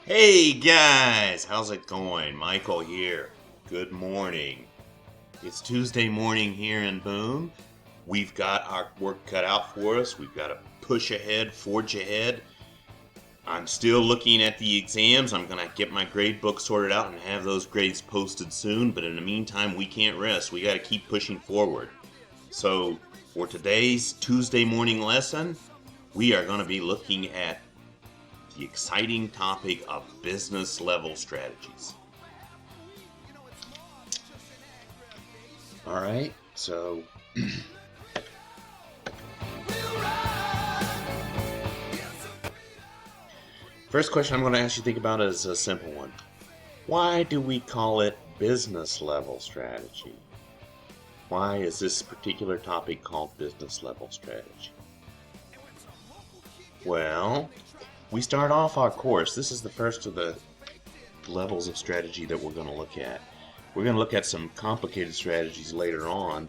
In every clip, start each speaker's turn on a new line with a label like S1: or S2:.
S1: Hey guys, how's it going? Michael here. Good morning. It's Tuesday morning here in Boone. We've got our work cut out for us. We've got to push ahead, forge ahead. I'm still looking at the exams. I'm going to get my grade book sorted out and have those grades posted soon. But in the meantime, we can't rest. We got to keep pushing forward. So for today's Tuesday morning lesson, we are going to be looking at the exciting topic of business level strategies. All right, so first question I'm going to ask you to think about is a simple one. Why do we call it business level strategy? Why is this particular topic called business level strategy? Well, we start off our course. This is the first of the levels of strategy that we're going to look at. We're going to look at some complicated strategies later on.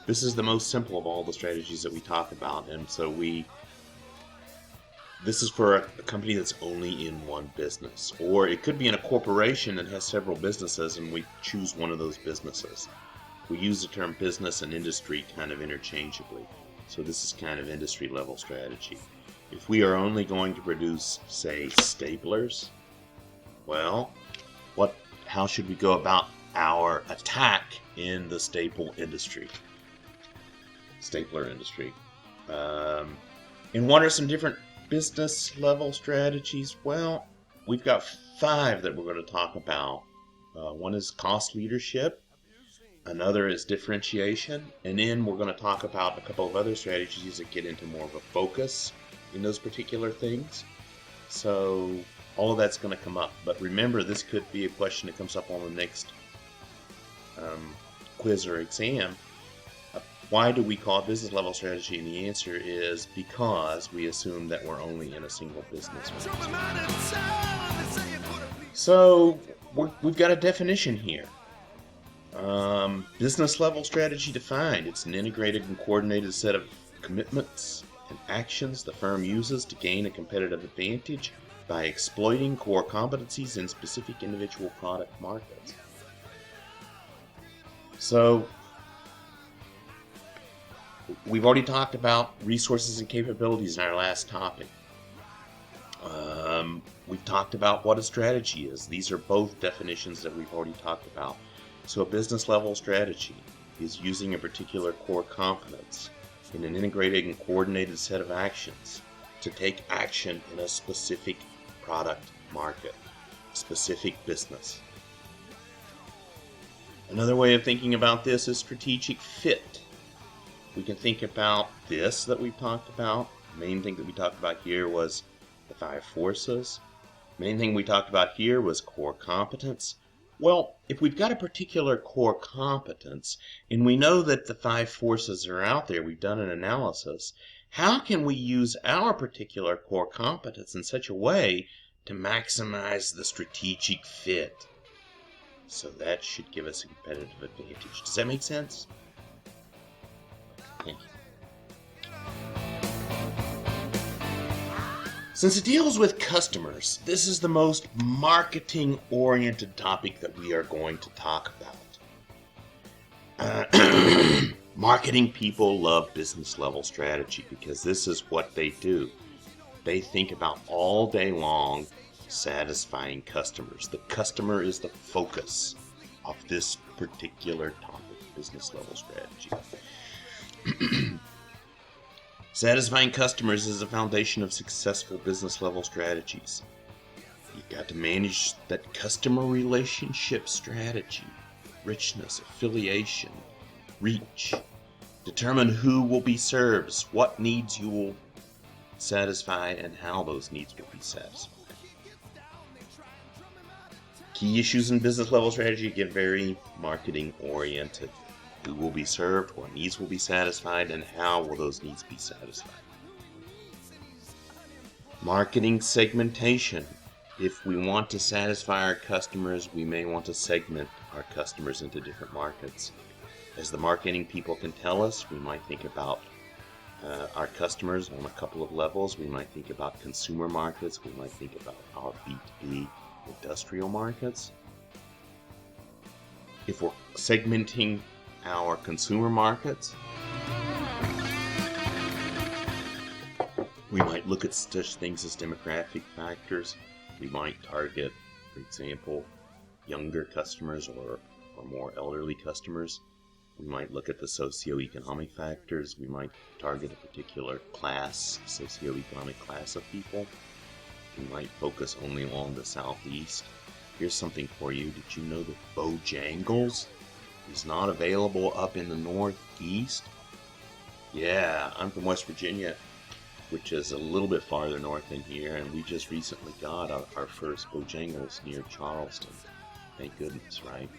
S1: This is the most simple of all the strategies that we talk about, and so this is for a company that's only in one business, or it could be in a corporation that has several businesses, and we choose one of those businesses. We use the term business and industry kind of interchangeably, so this is kind of industry level strategy. If we are only going to produce, say, staplers, well, how should we go about our attack in the stapler industry? And what are some different business level strategies? Well, we've got 5 that we're going to talk about. One is cost leadership, another is differentiation, and then we're going to talk about a couple of other strategies that get into more of a focus in those particular things. So all of that's going to come up. But remember, this could be a question that comes up on the next quiz or exam. Why do we call it business level strategy? And the answer is because we assume that we're only in a single business. So we've got a definition here. Business level strategy defined. It's an integrated and coordinated set of commitments and actions the firm uses to gain a competitive advantage by exploiting core competencies in specific individual product markets. So we've already talked about resources and capabilities in our last topic. We've talked about what a strategy is. These are both definitions that we've already talked about. So a business level strategy is using a particular core competence in an integrated and coordinated set of actions to take action in a specific product market, specific business. Another way of thinking about this is strategic fit. We can think about this that we've talked about. The main thing that we talked about here was the 5 forces. The main thing we talked about here was core competence. Well, if we've got a particular core competence, and we know that the 5 forces are out there, we've done an analysis, how can we use our particular core competence in such a way to maximize the strategic fit? So that should give us a competitive advantage. Does that make sense? Thank you. Since it deals with customers, this is the most marketing-oriented topic that we are going to talk about. Marketing people love business-level strategy because this is what they do. They think about all day long satisfying customers. The customer is the focus of this particular topic, business-level strategy. Satisfying customers is the foundation of successful business level strategies. You've got to manage that customer relationship strategy, richness, affiliation, reach. Determine who will be served, what needs you will satisfy, and how those needs will be satisfied. Key issues in business level strategy get very marketing oriented. Who will be served, what needs will be satisfied, and how will those needs be satisfied. Marketing segmentation. If we want to satisfy our customers, we may want to segment our customers into different markets. As the marketing people can tell us, we might think about our customers on a couple of levels. We might think about consumer markets. We might think about our B2B industrial markets. If we're segmenting our consumer markets, we might look at such things as demographic factors. We might target, for example, younger customers or more elderly customers. We might look at the socioeconomic factors. We might target a particular class, socioeconomic class of people. We might focus only along the southeast. Here's something for you. Did you know that Bojangles is not available up in the northeast? Yeah, I'm from West Virginia, which is a little bit farther north than here, and we just recently got our first Bojangles near Charleston. Thank goodness, right?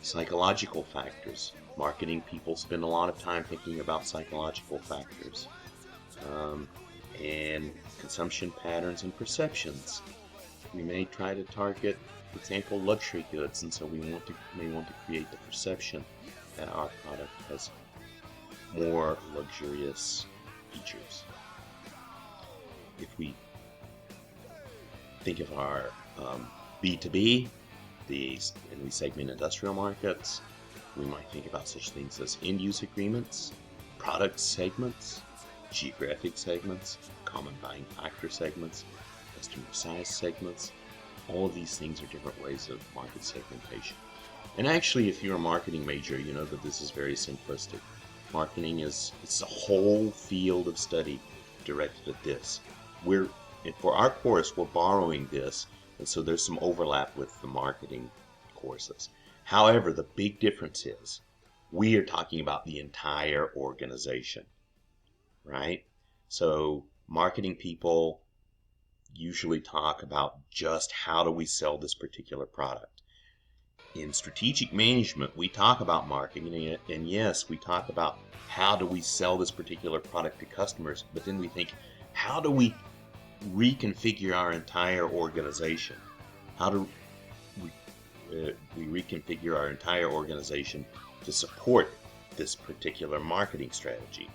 S1: Psychological factors. Marketing people spend a lot of time thinking about psychological factors. And consumption patterns and perceptions. We may try to target, for example, luxury goods, and so we may want to create the perception that our product has more luxurious features. If we think of our B2B, and we segment industrial markets, we might think about such things as end-use agreements, product segments, geographic segments, common buying factor segments, customer size segments. All of these things are different ways of market segmentation. And actually, if you're a marketing major, you know that this is very simplistic. Marketing it's a whole field of study directed at this. For our course, we're borrowing this, and so there's some overlap with the marketing courses. However, the big difference is we are talking about the entire organization, right? So marketing people usually talk about just how do we sell this particular product. In strategic management, we talk about marketing, and yes, we talk about how do we sell this particular product to customers, but then we think, how do we reconfigure our entire organization? How do we reconfigure our entire organization to support this particular marketing strategy?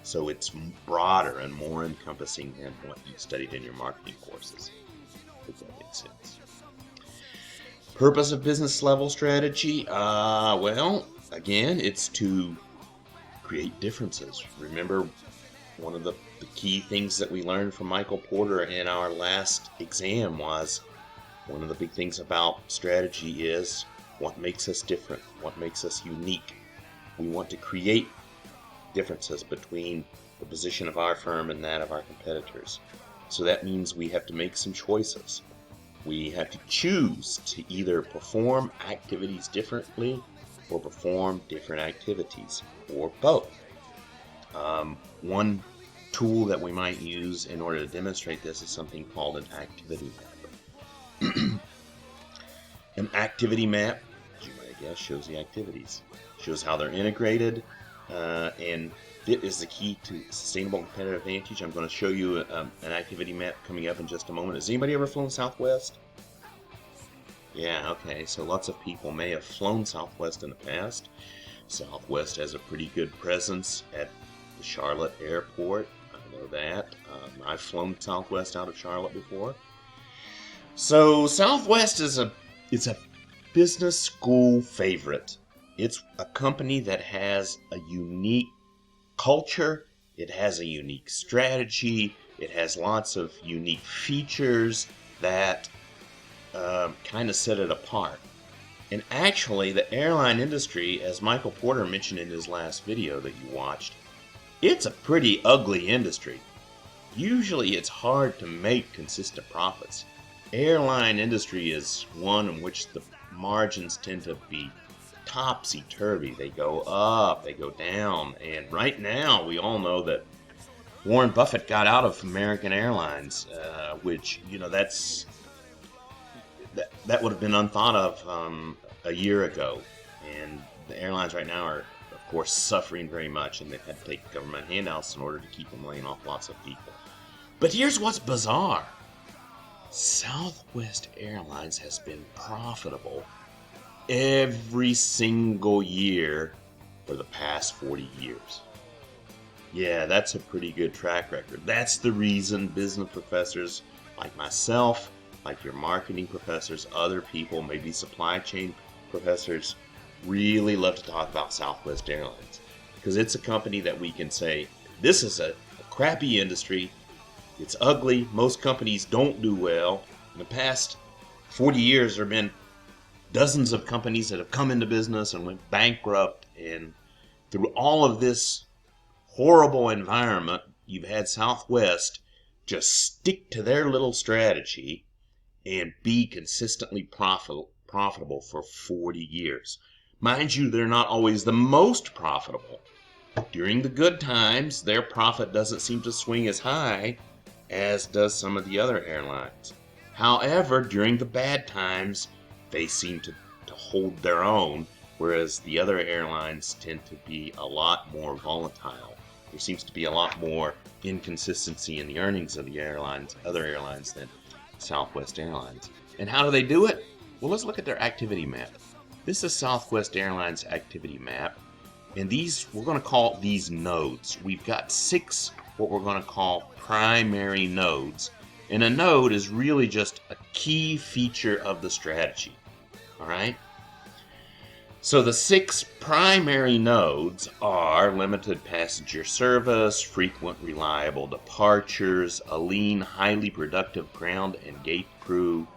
S1: So it's broader and more encompassing than what you studied in your marketing courses, if that makes sense. Purpose of business level strategy? Well, again, it's to create differences. Remember, one of the key things that we learned from Michael Porter in our last exam was one of the big things about strategy is what makes us different, what makes us unique. We want to create differences between the position of our firm and that of our competitors. So that means we have to make some choices. We have to choose to either perform activities differently or perform different activities, or both. One tool that we might use in order to demonstrate this is something called an activity map. An activity map, as you might guess, shows the activities, shows how they're integrated, and fit is the key to sustainable competitive advantage. I'm going to show you an activity map coming up in just a moment. Has anybody ever flown Southwest? Yeah, okay, so lots of people may have flown Southwest in the past. Southwest has a pretty good presence at the Charlotte airport. I know that. I've flown Southwest out of Charlotte before. So Southwest is a business school favorite. It's a company that has a unique culture. It has a unique strategy. It has lots of unique features that kind of set it apart. And actually, the airline industry, as Michael Porter mentioned in his last video that you watched, it's a pretty ugly industry. Usually it's hard to make consistent profits. Airline industry is one in which the margins tend to be topsy-turvy. They go up, they go down, and right now we all know that Warren Buffett got out of American Airlines, which, you know, that would have been unthought of a year ago. And the airlines right now are, of course, suffering very much, and they've had to take government handouts in order to keep them laying off lots of people. But here's what's bizarre. Southwest Airlines has been profitable every single year for the past 40 years. Yeah, that's a pretty good track record. That's the reason business professors like myself, like your marketing professors, other people, maybe supply chain professors, really love to talk about Southwest Airlines. Because it's a company that we can say, this is a crappy industry. It's ugly. Most companies don't do well. In the past 40 years, there have been dozens of companies that have come into business and went bankrupt. And through all of this horrible environment, you've had Southwest just stick to their little strategy and be consistently profitable for 40 years. Mind you, they're not always the most profitable. During the good times, their profit doesn't seem to swing as high as does some of the other airlines. However, during the bad times, they seem to hold their own, whereas the other airlines tend to be a lot more volatile. There seems to be a lot more inconsistency in the earnings of the other airlines than Southwest Airlines. And how do they do it? Well, let's look at their activity map. This is Southwest Airlines activity map, and we're going to call these nodes. We've got 6 what we're going to call primary nodes, and a node is really just a key feature of the strategy. All right? So the 6 primary nodes are limited passenger service, frequent reliable departures, a lean, highly productive ground and gate crew,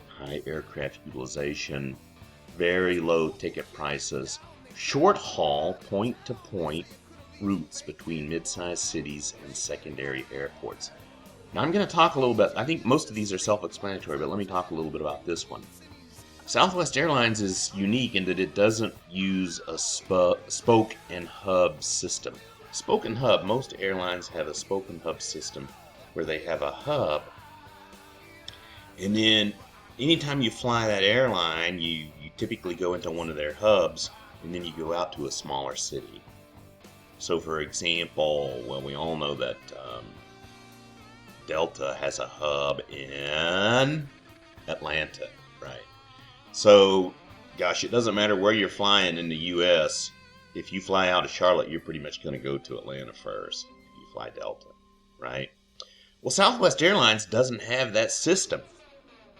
S1: high aircraft utilization, very low ticket prices, short haul point-to-point routes between mid-sized cities and secondary airports. Now I'm going to talk a little bit, I think most of these are self-explanatory, but let me talk a little bit about this one. Southwest Airlines is unique in that it doesn't use a spoke and hub system. Spoke and hub, most airlines have a spoke and hub system where they have a hub, and then anytime you fly that airline, you typically go into one of their hubs, and then you go out to a smaller city. So for example, well, we all know that Delta has a hub in Atlanta, right? So, gosh, it doesn't matter where you're flying in the U.S. If you fly out of Charlotte, you're pretty much going to go to Atlanta first if you fly Delta, right? Well, Southwest Airlines doesn't have that system.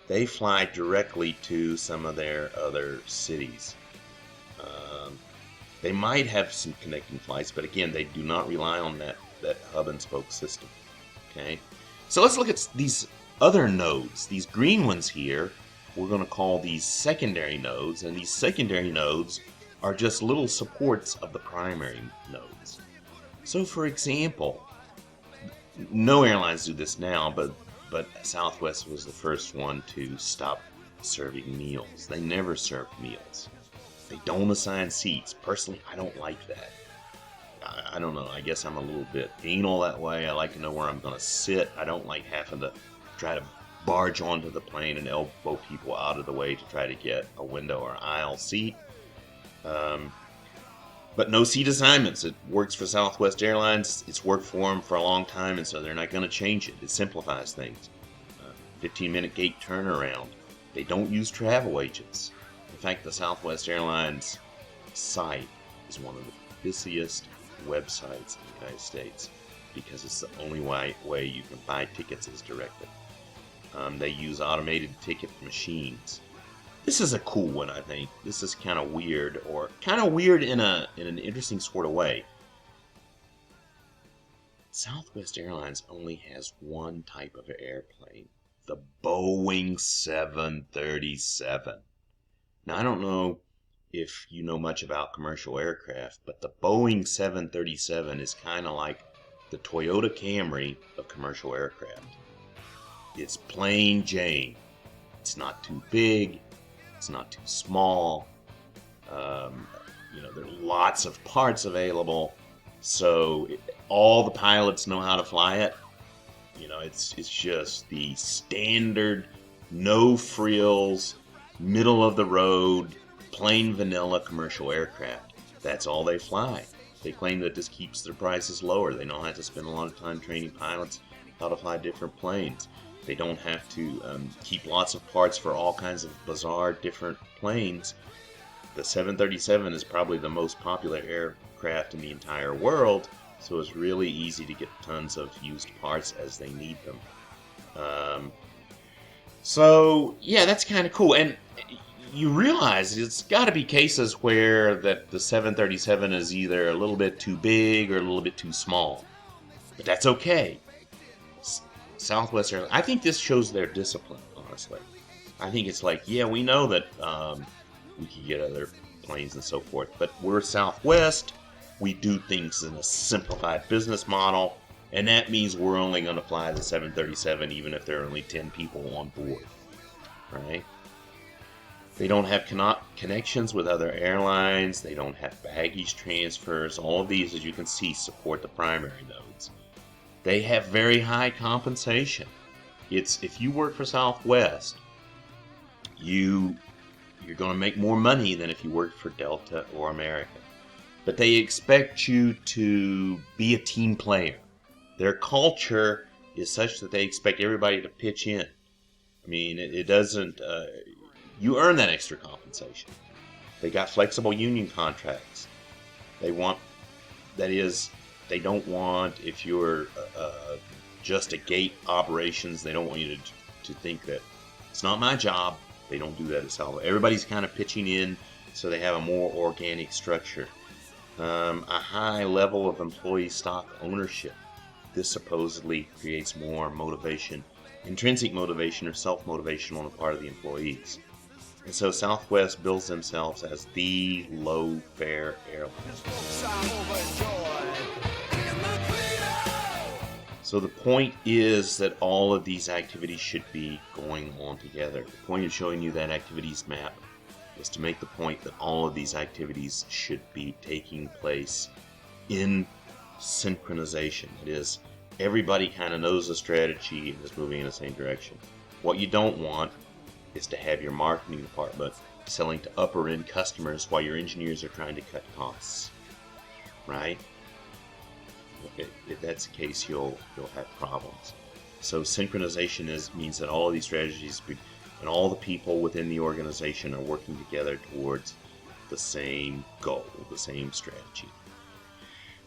S1: They fly directly to some of their other cities. They might have some connecting flights, but again, they do not rely on that hub and spoke system. Okay, so let's look at these other nodes. These green ones here, we're going to call these secondary nodes, and these secondary nodes are just little supports of the primary nodes. So for example, no airlines do this now, but Southwest was the first one to stop serving meals. They never served meals. They don't assign seats. Personally, I don't like that. I don't know. I guess I'm a little bit anal that way. I like to know where I'm going to sit. I don't like having to try to barge onto the plane and elbow people out of the way to try to get a window or aisle seat. But no seat assignments. It works for Southwest Airlines. It's worked for them for a long time, and so they're not going to change it. It simplifies things. 15-minute gate turnaround. They don't use travel agents. In fact, the Southwest Airlines site is one of the busiest websites in the United States because it's the only way you can buy tickets is directly. They use automated ticket machines. This is a cool one, I think. This is kind of weird, or kind of weird in an interesting sort of way. Southwest Airlines only has one type of airplane, the Boeing 737. Now, I don't know if you know much about commercial aircraft, but the Boeing 737 is kind of like the Toyota Camry of commercial aircraft. It's plain Jane. It's not too big. It's not too small. There are lots of parts available, so all the pilots know how to fly it. It's just the standard, no frills, middle of the road, plain vanilla commercial aircraft. That's all they fly. They claim that this keeps their prices lower. They don't have to spend a lot of time training pilots how to fly different planes. They don't have to keep lots of parts for all kinds of bizarre different planes. The 737 is probably the most popular aircraft in the entire world, So it's really easy to get tons of used parts as they need them. So yeah, that's kind of cool. And you realize it's got to be cases where that the 737 is either a little bit too big or a little bit too small. But that's okay. Southwest Airlines, I think this shows their discipline, honestly. I think it's like, yeah, we know that we could get other planes and so forth, but we're Southwest. We do things in a simplified business model, and that means we're only going to fly the 737 even if there are only 10 people on board, right? They don't have connections with other airlines. They don't have baggage transfers. All of these, as you can see, support the primary nodes. They have very high compensation. It's if you work for Southwest, you're going to make more money than if you work for Delta or American. But they expect you to be a team player. Their culture is such that they expect everybody to pitch in. I mean, it doesn't. You earn that extra compensation. They got flexible union contracts. They want, that is, they don't want, if you're just a gate operations, they don't want you to think that it's not my job. They don't do that at Salvo. Everybody's kind of pitching in, so they have a more organic structure. A high level of employee stock ownership. This supposedly creates more motivation, intrinsic motivation or self-motivation on the part of the employees. And so Southwest bills themselves as the low-fare airline. So the point is that all of these activities should be going on together. The point of showing you that activities map is to make the point that all of these activities should be taking place in synchronization. It is, everybody kind of knows the strategy and is moving in the same direction. What you don't want is to have your marketing department selling to upper end customers while your engineers are trying to cut costs, right? If that's the case, you'll have problems. So synchronization means that all of these strategies and all the people within the organization are working together towards the same goal, the same strategy.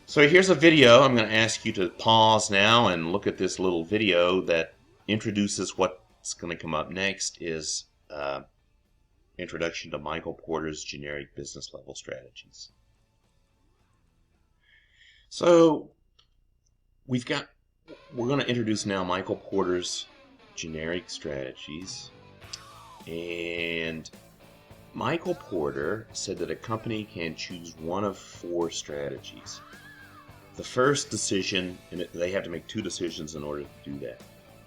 S1: So here's a video. I'm going to ask you to pause now and look at this little video that introduces what's going to come up next is introduction to Michael Porter's generic business level strategies. So we're going to introduce now Michael Porter's generic strategies. And Michael Porter said that a company can choose one of 4 strategies. The first decision, and they have to make 2 decisions in order to do that.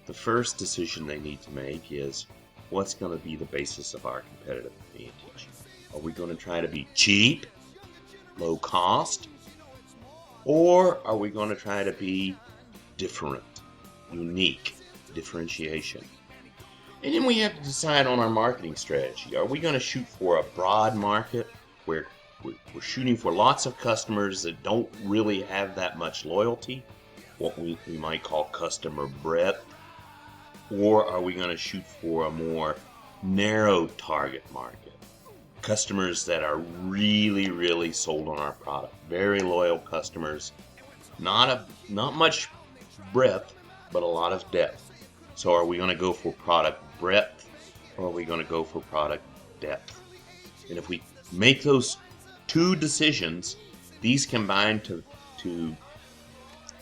S1: The first decision they need to make is, what's going to be the basis of our competitive advantage? Are we going to try to be cheap, low cost, or are we going to try to be different, unique, differentiation? And then we have to decide on our marketing strategy. Are we going to shoot for a broad market where we're shooting for lots of customers that don't really have that much loyalty, what we might call customer breadth? Or are we going to shoot for a more narrow target market? Customers that are really, really sold on our product. Very loyal customers. Not much breadth, but a lot of depth. So are we going to go for product breadth, or are we going to go for product depth? And if we make those 2 decisions, these combine to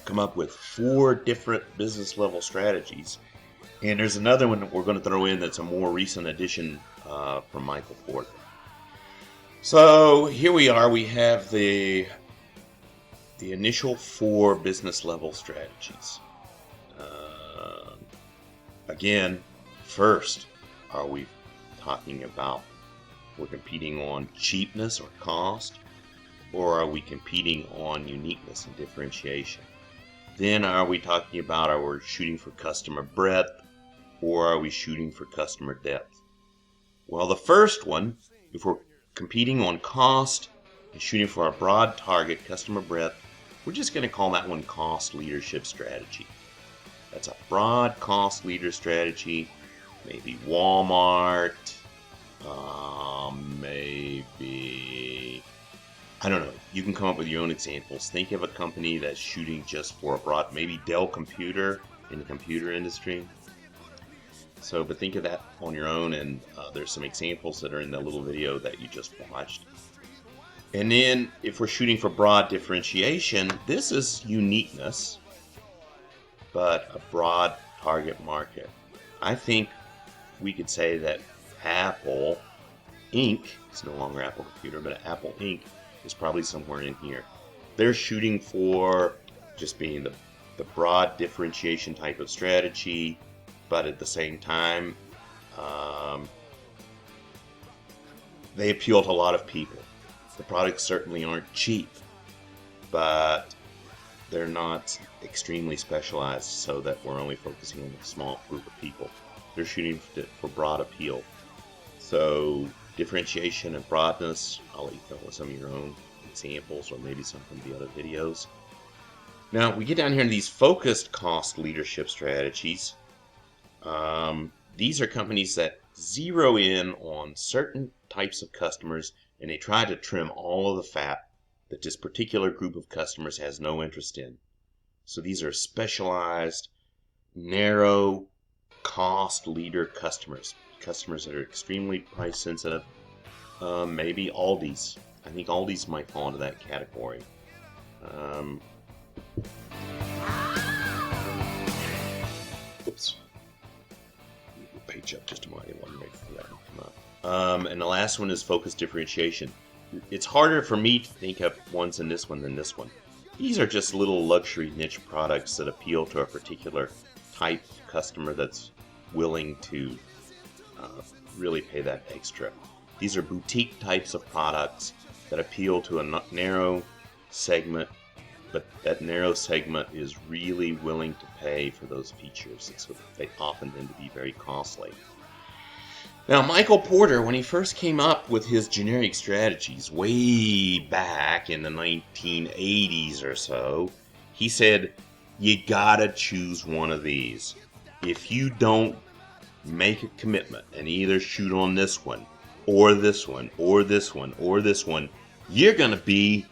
S1: come up with 4 different business level strategies. And there's another one that we're going to throw in that's a more recent addition from Michael Porter. So here we are. We have the initial 4 business level strategies. Again, first, are we talking about we're competing on cheapness or cost, or are we competing on uniqueness and differentiation? Then are we talking about, are we shooting for customer breadth, or are we shooting for customer depth? Well, the first one, if we're competing on cost and shooting for a broad target, customer breadth, we're just going to call that one cost leadership strategy. That's a broad cost leader strategy. Maybe Walmart, maybe I don't know. You can come up with your own examples. Think of a company that's shooting just for a broad, maybe Dell Computer in the computer industry. So, but think of that on your own, and there's some examples that are in the little video that you just watched. And then, if we're shooting for broad differentiation, this is uniqueness, but a broad target market. I think we could say that Apple Inc. It's no longer Apple Computer, but Apple Inc. is probably somewhere in here. They're shooting for just being the broad differentiation type of strategy, but at the same time, they appeal to a lot of people. The products certainly aren't cheap, but they're not extremely specialized so that we're only focusing on a small group of people. They're shooting for broad appeal. So differentiation and broadness, I'll let you come up with some of your own examples or maybe some from the other videos. Now we get down here in these focused cost leadership strategies. These are companies that zero in on certain types of customers and they try to trim all of the fat that this particular group of customers has no interest in. So these are specialized, narrow cost leader customers that are extremely price sensitive. Maybe Aldi's. I think Aldi's might fall into that category. Oops. Page up just a moment. I want to make sure that come up. And the last one is focused differentiation. It's harder for me to think of ones in this one than this one. These are just little luxury niche products that appeal to a particular type of customer that's willing to really pay that extra. These are boutique types of products that appeal to a narrow segment, but that narrow segment is really willing to pay for those features, and so they often tend to be very costly. Now, Michael Porter, when he first came up with his generic strategies way back in the 1980s or so, he said, you gotta choose one of these. If you don't make a commitment and either shoot on this one, or this one, or this one, or this one, you're gonna be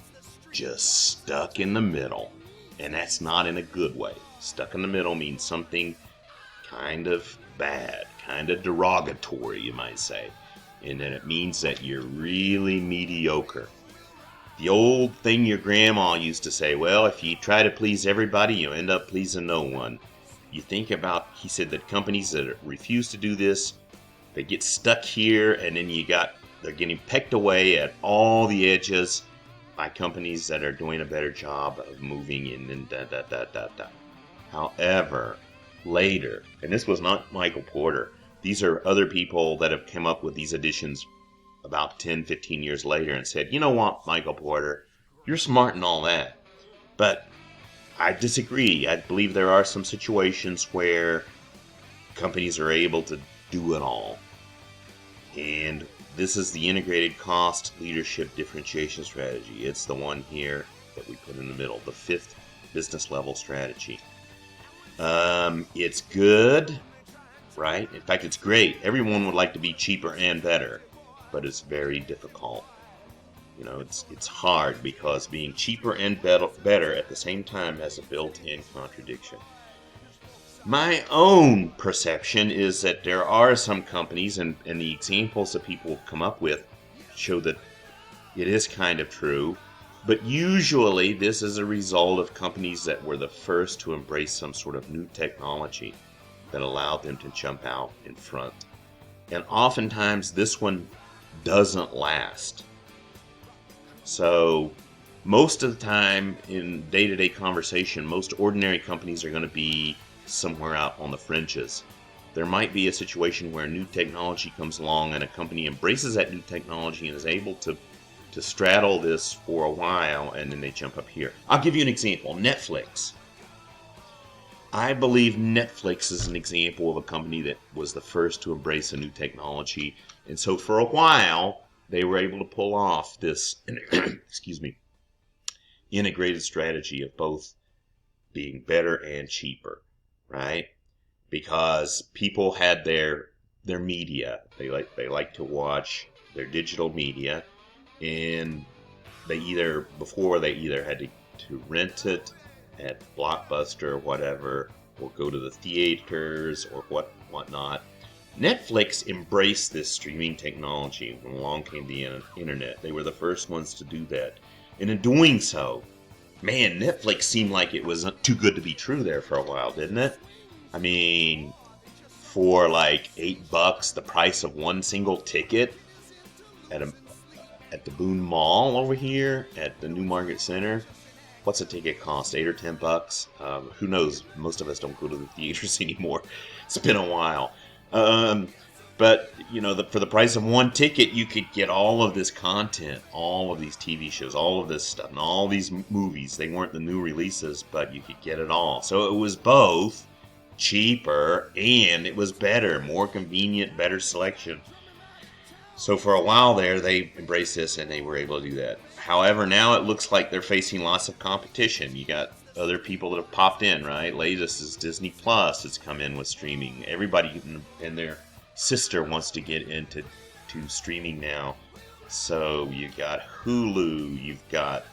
S1: just stuck in the middle. And that's not in a good way. Stuck in the middle means something kind of bad, kind of derogatory, you might say. And then it means that you're really mediocre. The old thing your grandma used to say, well, if you try to please everybody, you end up pleasing no one. You think about, he said that companies that refuse to do this, they get stuck here, and then they're getting pecked away at all the edges by companies that are doing a better job of moving in and da. However, later, and this was not Michael Porter, these are other people that have come up with these additions about 10, 15 years later and said, you know what, Michael Porter, you're smart and all that, but I disagree. I believe there are some situations where companies are able to do it all. And this is the integrated cost leadership differentiation strategy. It's the one here that we put in the middle, the 5th business level strategy. It's good, right? In fact, it's great. Everyone would like to be cheaper and better, but it's very difficult. You know, it's hard because being cheaper and better at the same time has a built-in contradiction. My own perception is that there are some companies, and the examples that people have come up with show that it is kind of true, but usually this is a result of companies that were the first to embrace some sort of new technology that allowed them to jump out in front. And oftentimes this one doesn't last. So most of the time in day-to-day conversation, most ordinary companies are going to be somewhere out on the fringes. There might be a situation where new technology comes along and a company embraces that new technology and is able to straddle this for a while, and then they jump up here. I'll give you an example. Netflix. I believe Netflix is an example of a company that was the first to embrace a new technology, and so for a while they were able to pull off this integrated strategy of both being better and cheaper, right? Because people had their media. They like to watch their digital media, and before they either had to rent it at Blockbuster or whatever, or go to the theaters or whatnot. Netflix embraced this streaming technology when along came the internet. They were the first ones to do that. And in doing so, man, Netflix seemed like it was too good to be true there for a while, didn't it? I mean, for like $8, the price of one single ticket at the Boone Mall over here at the New Market Center. What's a ticket cost? $8 or $10? Who knows? Most of us don't go to the theaters anymore. It's been a while. But you know, for the price of one ticket, you could get all of this content, all of these TV shows, all of this stuff, and all these movies. They weren't the new releases, but you could get it all. So it was both cheaper and it was better, more convenient, better selection. So for a while there, they embraced this and they were able to do that. However, now it looks like they're facing lots of competition. You got other people that have popped in, right? Latest is Disney Plus has come in with streaming. Everybody and their sister wants to get into streaming now. So you've got Hulu, you've got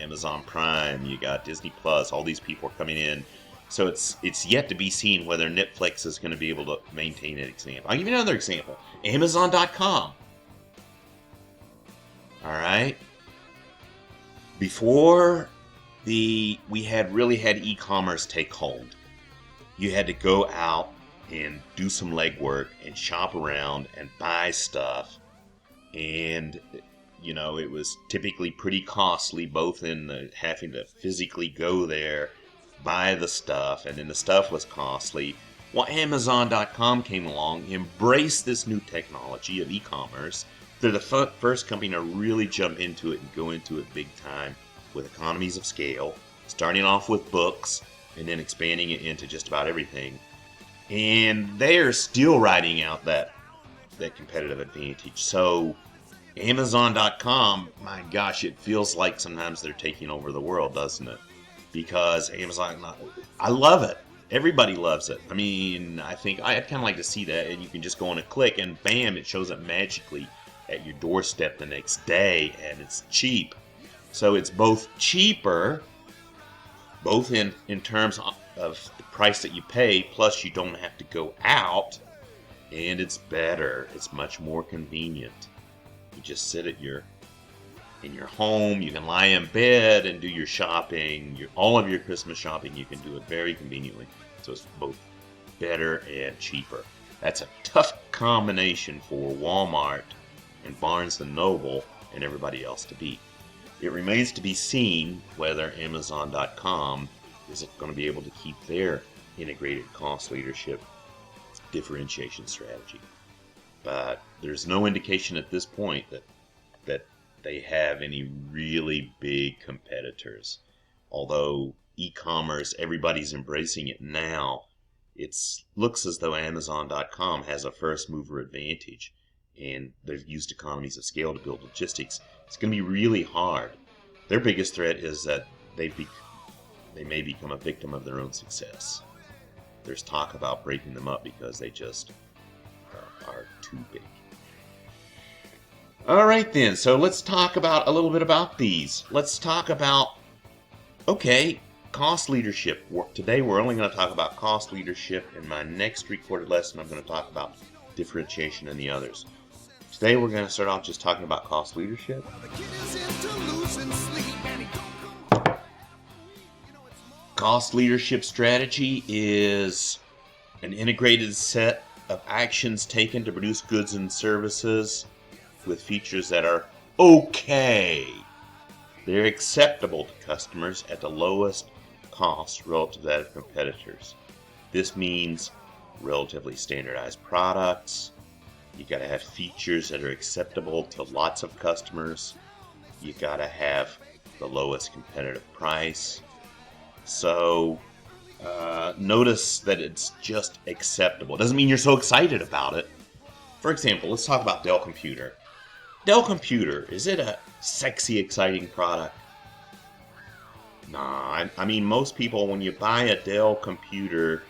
S1: Amazon Prime, you got Disney Plus. All these people are coming in. So it's yet to be seen whether Netflix is going to be able to maintain an example. I'll give you another example. Amazon.com. All right. Before we had e-commerce take hold, you had to go out and do some legwork and shop around and buy stuff. And, you know, it was typically pretty costly, both in having to physically go there, buy the stuff, and then the stuff was costly. Well, Amazon.com came along, embraced this new technology of e-commerce. They're the first company to really jump into it and go into it big time with economies of scale, starting off with books and then expanding it into just about everything. And they are still riding out that competitive advantage. So Amazon.com, my gosh, it feels like sometimes they're taking over the world, doesn't it? Because Amazon, I love it. Everybody loves it. I mean, I think I'd kind of like to see that, and you can just go on a click, and bam, it shows up magically at your doorstep the next day, and it's cheap. So it's both cheaper, both in terms of the price that you pay, plus you don't have to go out, and it's better. It's much more convenient. You just sit in your home, you can lie in bed and do your shopping, all of your Christmas shopping, you can do it very conveniently. So it's both better and cheaper. That's a tough combination for Walmart and Barnes & Noble and everybody else to beat. It remains to be seen whether Amazon.com is going to be able to keep their integrated cost leadership differentiation strategy. But there's no indication at this point that they have any really big competitors. Although e-commerce, everybody's embracing it now, it looks as though Amazon.com has a first mover advantage, and they've used economies of scale to build logistics. It's going to be really hard. Their biggest threat is that they may become a victim of their own success. There's talk about breaking them up because they just are too big. All right then, so let's talk about a little bit about these. Let's talk about, okay, cost leadership. Today we're only going to talk about cost leadership. In my next recorded lesson, I'm going to talk about differentiation and the others. Today we're going to start off just talking about cost leadership. Cost leadership strategy is an integrated set of actions taken to produce goods and services with features that are okay. They're acceptable to customers at the lowest cost relative to that of competitors. This means relatively standardized products. You got to have features that are acceptable to lots of customers. You got to have the lowest competitive price. So notice that it's just acceptable. It doesn't mean you're so excited about it. For example, let's talk about Dell Computer. Dell Computer, is it a sexy, exciting product? Nah, I mean, most people, when you buy a Dell Computer,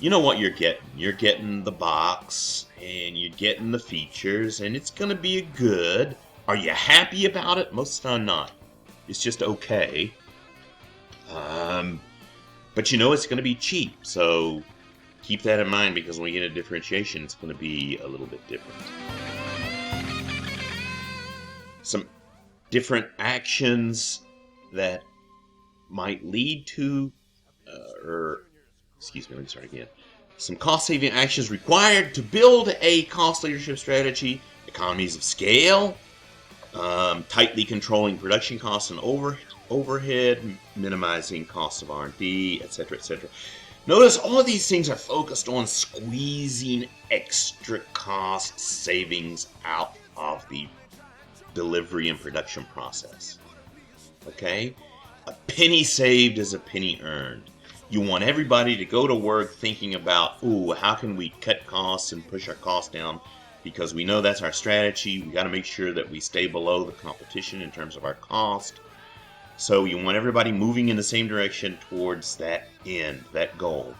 S1: you know what you're getting. You're getting the box, and you're getting the features, and it's going to be good, Are you happy about it? Most of the time not. It's just okay. But you know it's going to be cheap, so keep that in mind, because when we get a differentiation, it's going to be a little bit different. Some different actions that might lead to, let me start again. Some cost-saving actions required to build a cost leadership strategy: economies of scale, tightly controlling production costs and overhead, minimizing costs of R&D, etc., etc. Notice all of these things are focused on squeezing extra cost savings out of the delivery and production process. Okay? A penny saved is a penny earned. You want everybody to go to work thinking about, ooh, how can we cut costs and push our costs down? Because we know that's our strategy. We got to make sure that we stay below the competition in terms of our cost. So you want everybody moving in the same direction towards that end, that goal.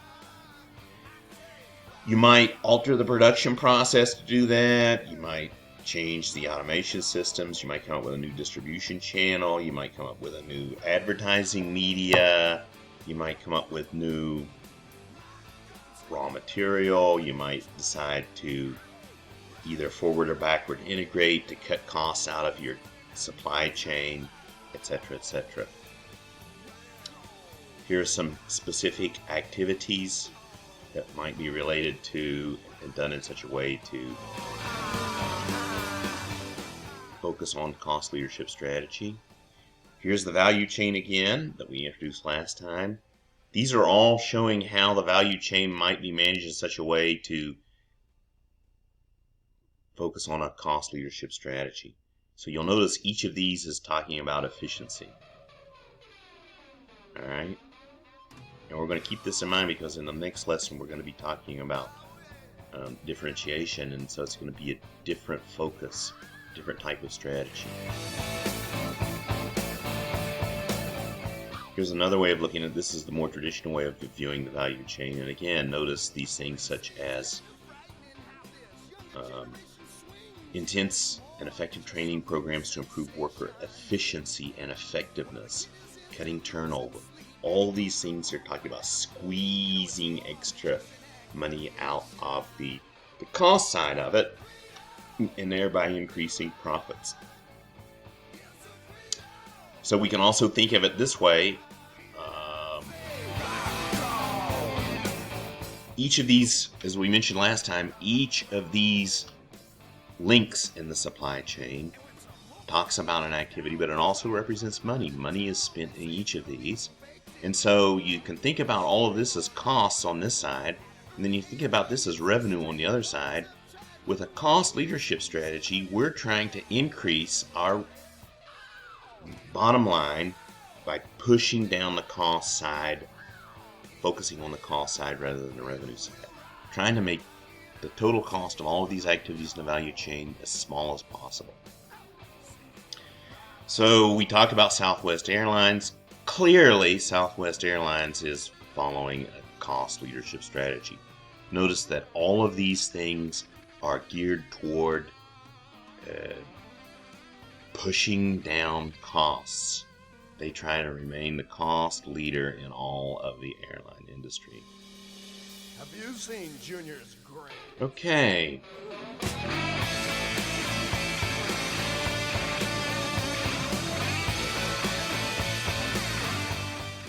S1: You might alter the production process to do that. You might change the automation systems. You might come up with a new distribution channel. You might come up with a new advertising media. You might come up with new raw material. You might decide to either forward or backward integrate to cut costs out of your supply chain, etc., etc. Here are some specific activities that might be related to and done in such a way to focus on cost leadership strategy. Here's the value chain again that we introduced last time. These are all showing how the value chain might be managed in such a way to focus on a cost leadership strategy. So you'll notice each of these is talking about efficiency. Alright? And we're going to keep this in mind because in the next lesson we're going to be talking about differentiation, and so it's going to be a different focus, different type of strategy. Here's another way of looking at this. This is the more traditional way of viewing the value chain. And again, notice these things such as intense and effective training programs to improve worker efficiency and effectiveness, cutting turnover. All these things are talking about squeezing extra money out of the cost side of it, and thereby increasing profits. So we can also think of it this way. Each of these, as we mentioned last time, each of these links in the supply chain talks about an activity, but it also represents money. Money is spent in each of these. And so you can think about all of this as costs on this side, and then you think about this as revenue on the other side. With a cost leadership strategy, we're trying to increase our bottom line by pushing down the cost side, focusing on the cost side rather than the revenue side. Trying to make the total cost of all of these activities in the value chain as small as possible. So we talked about Southwest Airlines. Clearly, Southwest Airlines is following a cost leadership strategy. Notice that all of these things are geared toward pushing down costs. They try to remain the cost leader in all of the airline industry.
S2: Have you seen Junior's grade?
S1: Okay.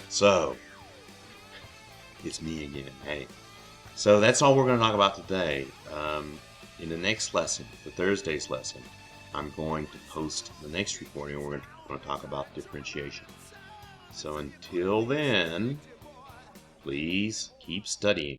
S1: So, it's me again, hey. So that's all we're going to talk about today. In the next lesson, the Thursday's lesson, I'm going to post the next recording and we're going to talk about differentiation. So until then, please keep studying.